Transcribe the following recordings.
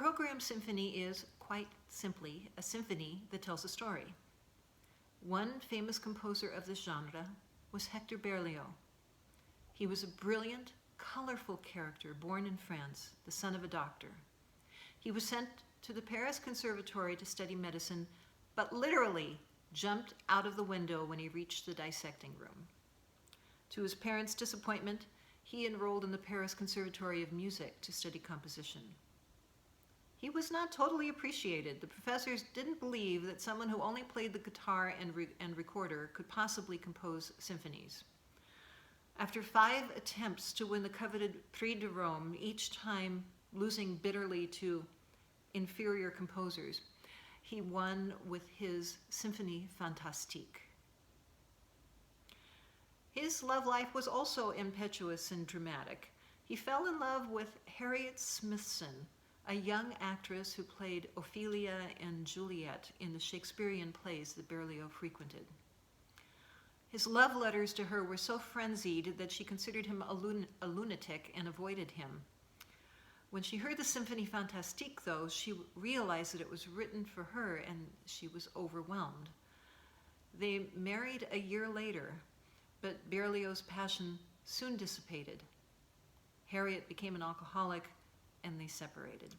program symphony is, quite simply, a symphony that tells a story. One famous composer of this genre was Hector Berlioz. He was a brilliant, colorful character born in France, the son of a doctor. He was sent to the Paris Conservatory to study medicine, but literally jumped out of the window when he reached the dissecting room. To his parents' disappointment, he enrolled in the Paris Conservatory of Music to study composition. He was not totally appreciated. The professors didn't believe that someone who only played the guitar and recorder could possibly compose symphonies. After 5 attempts to win the coveted Prix de Rome, each time losing bitterly to inferior composers, he won with his Symphonie Fantastique. His love life was also impetuous and dramatic. He fell in love with Harriet Smithson, a young actress who played Ophelia and Juliet in the Shakespearean plays that Berlioz frequented. His love letters to her were so frenzied that she considered him a lunatic and avoided him. When she heard the Symphonie Fantastique, though, she realized that it was written for her, and she was overwhelmed. They married a year later, but Berlioz's passion soon dissipated. Harriet became an alcoholic, and they separated.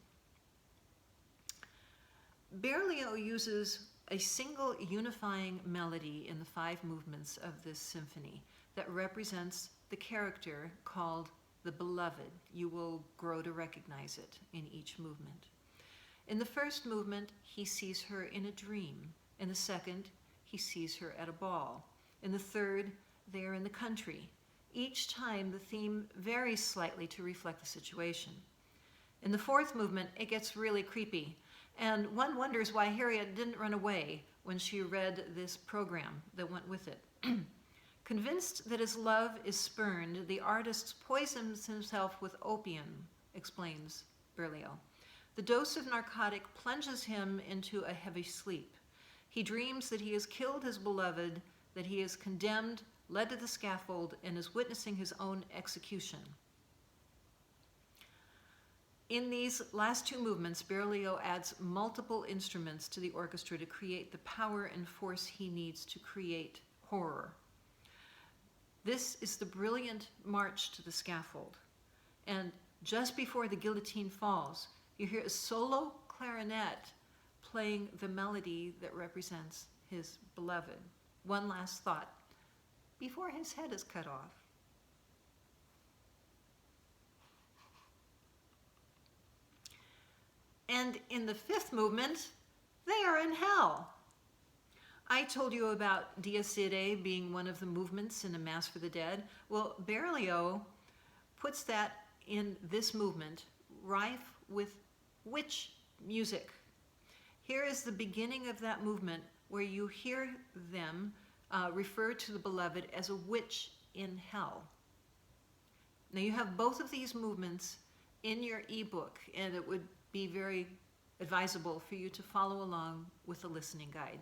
Berlioz uses a single unifying melody in the 5 movements of this symphony that represents the character called the beloved. You will grow to recognize it in each movement. In the first movement, he sees her in a dream. In the second, he sees her at a ball. In the third, they are in the country. Each time, the theme varies slightly to reflect the situation. In the fourth movement, it gets really creepy, and one wonders why Harriet didn't run away when she read this program that went with it. Convinced that his love is spurned, the artist poisons himself with opium, explains Berlioz. The dose of narcotic plunges him into a heavy sleep. He dreams that he has killed his beloved, that he is condemned, led to the scaffold, and is witnessing his own execution. In these last 2 movements, Berlioz adds multiple instruments to the orchestra to create the power and force he needs to create horror. This is the brilliant march to the scaffold. And just before the guillotine falls, you hear a solo clarinet playing the melody that represents his beloved. One last thought before his head is cut off. And in the 5th movement, they are in hell. I told you about Dies Irae being one of the movements in a Mass for the Dead. Well, Berlioz puts that in this movement, rife with witch music. Here is the beginning of that movement where you hear them refer to the beloved as a witch in hell. Now you have both of these movements in your ebook, and it would be very advisable for you to follow along with the listening guide.